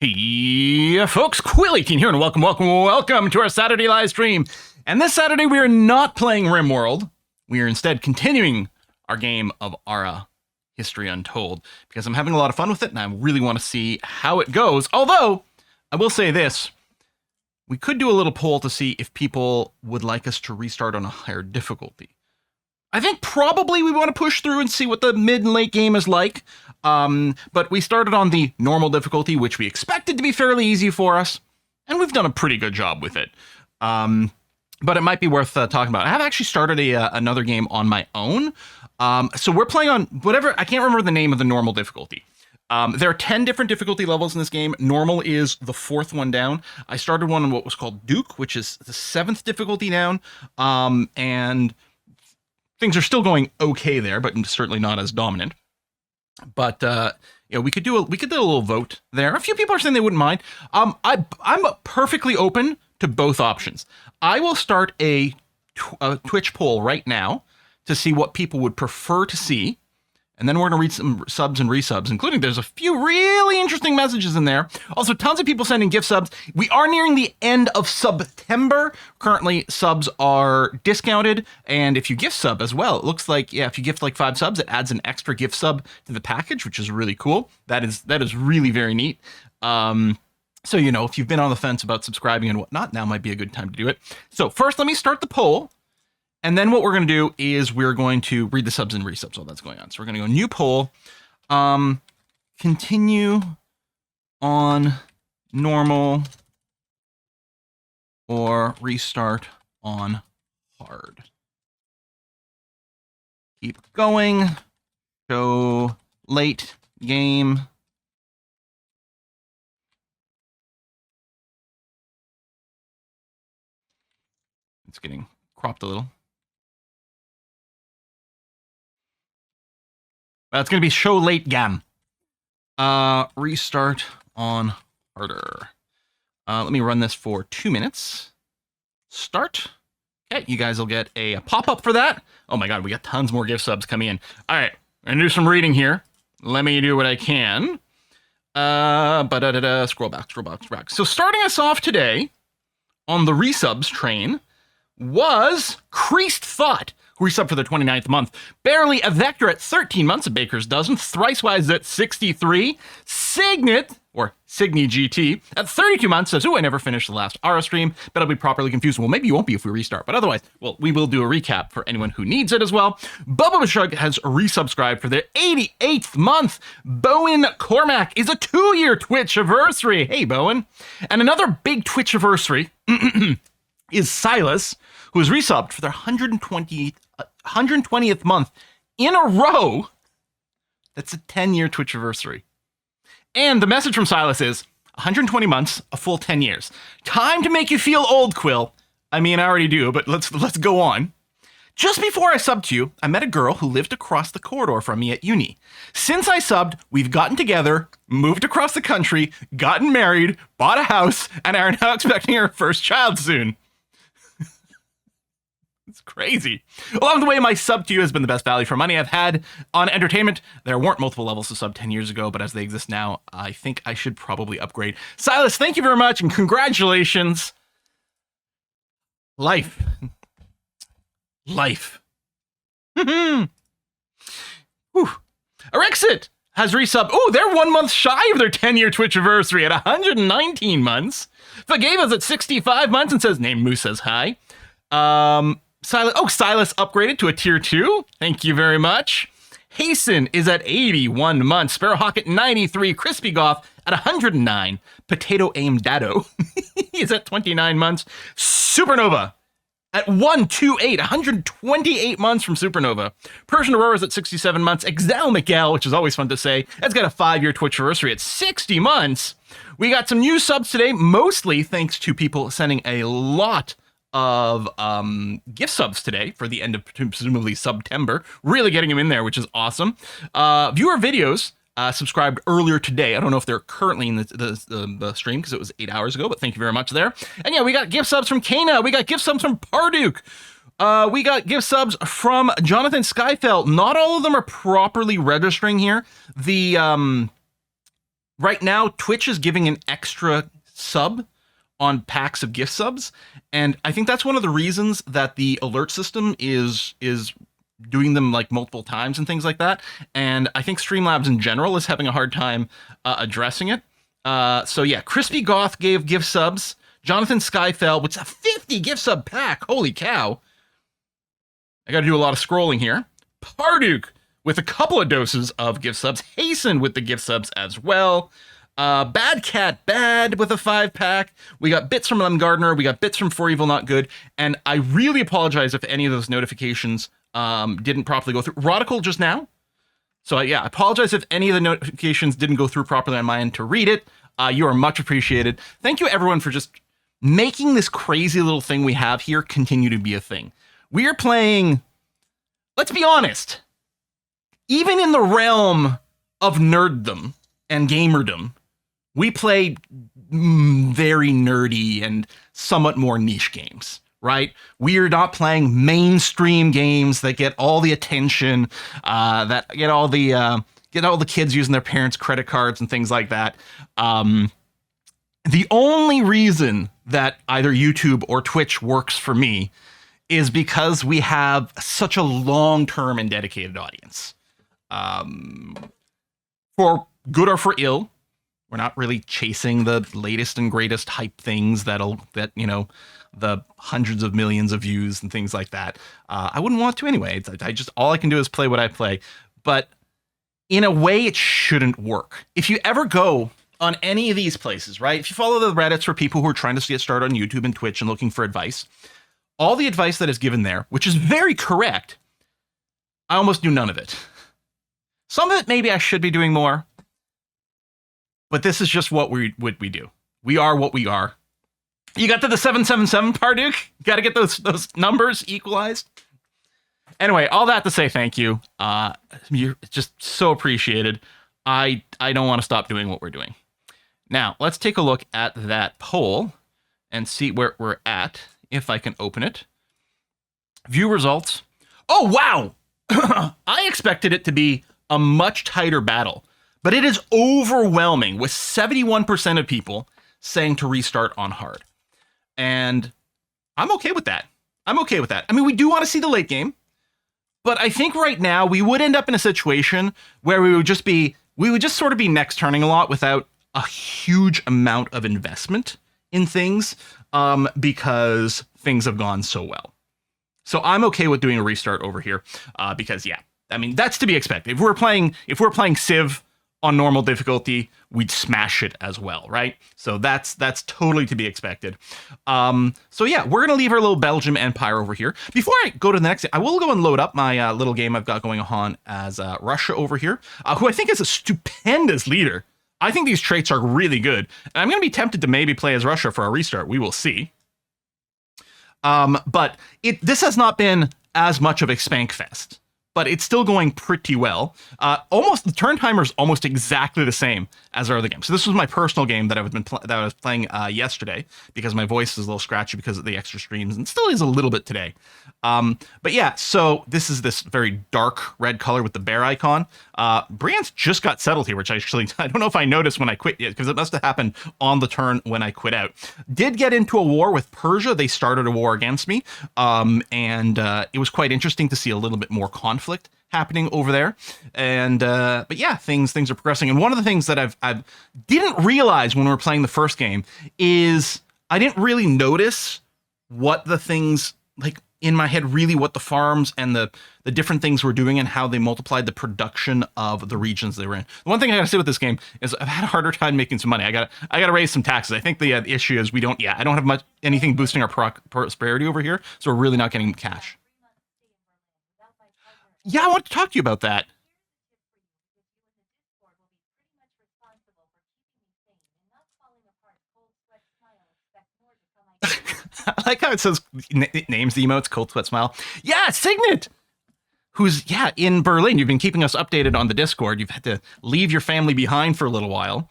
Hey, folks, Quill18 here, and welcome to our Saturday live stream. And this Saturday, we are not playing RimWorld. We are instead continuing our game of Ara History Untold, because I'm having a lot of fun with it, and I really want to see how it goes. Although, I will say this, we could do a little poll to see if people would like us to restart on a higher difficulty. I think probably we want to push through and see what the mid and late game is like. But we started on the normal difficulty, which we expected to be fairly easy for us, and we've done a pretty good job with it. But it might be worth talking about. I have actually started another game on my own. So we're playing on whatever, I can't remember the name of the normal difficulty. There are 10 different difficulty levels in this game. Normal is the 4th one down. I started one on what was called Duke, which is the 7th difficulty down. And things are still going okay there, but certainly not as dominant. But we could do a little vote there. A few people are saying they wouldn't mind. I'm perfectly open to both options. I will start a Twitch poll right now to see what people would prefer to see. And then we're going to read some subs and resubs, including there's a few really interesting messages in there. Also, tons of people sending gift subs. We are nearing the end of September. Currently, subs are discounted. And if you gift sub as well, it looks like, yeah, if you gift like 5 subs, it adds an extra gift sub to the package, which is really cool. That is really very neat. So, if you've been on the fence about subscribing and whatnot, now might be a good time to do it. So first, let me start the poll. And then what we're going to do is we're going to read the subs and resubs while that's going on. So we're going to go new poll, continue on normal, or restart on hard. Keep going. Show late game. It's getting cropped a little. It's going to be show late gam. Restart on harder. Let me run this for 2 minutes. Start. Okay, you guys will get a pop-up for that. Oh my god, we got tons more gift subs coming in. All right, I'm going to do some reading here. Let me do what I can. Scroll back. So starting us off today on the resubs train was Creased Thought, who resubbed for the 29th month. Barely a Vector at 13 months, a baker's dozen. Thricewise at 63. Signet, or Signy GT, at 32 months says, I never finished the last Ara stream, but I'll be properly confused. Well, maybe you won't be if we restart, but otherwise, well, we will do a recap for anyone who needs it as well. Bubba Shrug has resubscribed for their 88th month. Bowen Cormac is a 2-year Twitch anniversary. Hey, Bowen. And another big Twitch anniversary is Silas, who has resubbed for their 120th month in a row. That's a 10-year Twitch anniversary. And the message from Silas is 120 months, a full 10 years. Time to make you feel old, Quill. I mean, I already do, but let's go on. Just before I subbed to you, I met a girl who lived across the corridor from me at uni. Since I subbed, we've gotten together, moved across the country, gotten married, bought a house, and are now expecting our first child soon. It's crazy. Along the way, my sub to you has been the best value for money I've had on entertainment. There weren't multiple levels of sub 10 years ago, but as they exist now, I think I should probably upgrade. Silas, thank you very much, and congratulations. Life. Whew. Arexit has resubbed. Oh, they're 1 month shy of their 10-year Twitch anniversary at 119 months. Forgave us at 65 months and says, name Moose says hi. Silas upgraded to a tier 2. Thank you very much. Hasten is at 81 months. Sparrowhawk at 93. Crispy Goth at 109. Potato Aim Dado is at 29 months. Supernova at 128 months from Supernova. Persian Aurora is at 67 months. Exel Miguel, which is always fun to say, has got a 5-year Twitch anniversary at 60 months. We got some new subs today, mostly thanks to people sending a lot of gift subs today for the end of presumably September. Really getting them in there, which is awesome. Viewer videos subscribed earlier today. I don't know if they're currently in the stream because it was 8 hours ago, but thank you very much there. And yeah, we got gift subs from Kana. We got gift subs from Parduke. We got gift subs from Jonathan Skyfell. Not all of them are properly registering here. The right now, Twitch is giving an extra sub on packs of gift subs, and I think that's one of the reasons that the alert system is doing them like multiple times and things like that. And I think Streamlabs in general is having a hard time addressing it. So yeah, Crispy Goth gave gift subs. Jonathan Skyfell, which is a 50 gift sub pack. Holy cow. I got to do a lot of scrolling here. Parduk with a couple of doses of gift subs. Hasten with the gift subs as well. Bad Cat Bad with a 5-pack. We got bits from Lem Gardner. We got bits from For Evil Not Good. And I really apologize if any of those notifications didn't properly go through. Rodical just now. So yeah, I apologize if any of the notifications didn't go through properly on my end to read it. You are much appreciated. Thank you everyone for just making this crazy little thing we have here continue to be a thing. We are playing, let's be honest, even in the realm of nerddom and gamerdom, we play very nerdy and somewhat more niche games, right? We are not playing mainstream games that get all the attention, that get all the kids using their parents' credit cards and things like that. The only reason that either YouTube or Twitch works for me is because we have such a long-term and dedicated audience. For good or for ill, we're not really chasing the latest and greatest hype things that the hundreds of millions of views and things like that. I wouldn't want to anyway. All I can do is play what I play. But in a way, it shouldn't work. If you ever go on any of these places, right? If you follow the Reddits for people who are trying to get started on YouTube and Twitch and looking for advice, all the advice that is given there, which is very correct, I almost do none of it. Some of it maybe I should be doing more, but this is just what we do. We are what we are. You got to the 777, Parduk? Got to get those numbers equalized. Anyway, all that to say thank you. You're just so appreciated. I don't want to stop doing what we're doing. Now, let's take a look at that poll and see where we're at, if I can open it. View results. Oh, wow! I expected it to be a much tighter battle, but it is overwhelming with 71% of people saying to restart on hard. And I'm okay with that. I mean, we do want to see the late game, but I think right now we would end up in a situation where we would just sort of be next turning a lot without a huge amount of investment in things, because things have gone so well. So I'm okay with doing a restart over here, because yeah, I mean, that's to be expected. If we're playing Civ on normal difficulty, we'd smash it as well, right? So that's totally to be expected. So yeah, we're gonna leave our little Belgium empire over here. Before I go to the next, I will go and load up my little game I've got going on as Russia over here, who I think is a stupendous leader. I think these traits are really good, and I'm gonna be tempted to maybe play as Russia for a restart. We will see. But this has not been as much of a spank fest, but it's still going pretty well. Almost the turn timer is almost exactly the same as our other game. So this was my personal game that I was playing yesterday, because my voice is a little scratchy because of the extra streams, and still is a little bit today. But yeah, so this is this very dark red color with the bear icon. Brienne's just got settled here, which I don't know if I noticed when I quit yet, because it must have happened on the turn when I quit out. Did get into a war with Persia. They started a war against me, and it was quite interesting to see a little bit more conflict happening over there. And but yeah, things are progressing. And one of the things that I didn't realize when we were playing the first game is I didn't really notice what the things, like in my head, really what the farms and the different things were doing and how they multiplied the production of the regions they were in. The one thing I gotta say with this game is I've had a harder time making some money. I gotta raise some taxes. I think the issue is I don't have anything boosting our prosperity over here, so we're really not getting cash. Yeah, I want to talk to you about that. I like how it says, it names the emotes, Cold Sweat Smile. Yeah, Signet, who's, in Berlin. You've been keeping us updated on the Discord. You've had to leave your family behind for a little while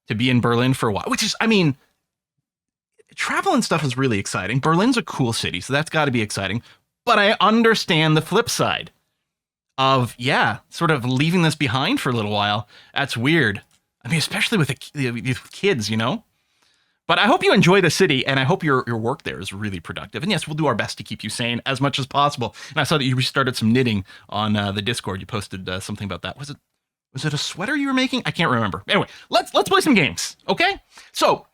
to be in Berlin for a while, which is, I mean, travel and stuff is really exciting. Berlin's a cool city, so that's got to be exciting. But I understand the flip side of, sort of leaving this behind for a little while. That's weird. I mean, especially with the kids, you know? But I hope you enjoy the city, and I hope your work there is really productive. And yes, we'll do our best to keep you sane as much as possible. And I saw that you restarted some knitting on the Discord. You posted something about that. Was it a sweater you were making? I can't remember. Anyway, let's play some games, okay? So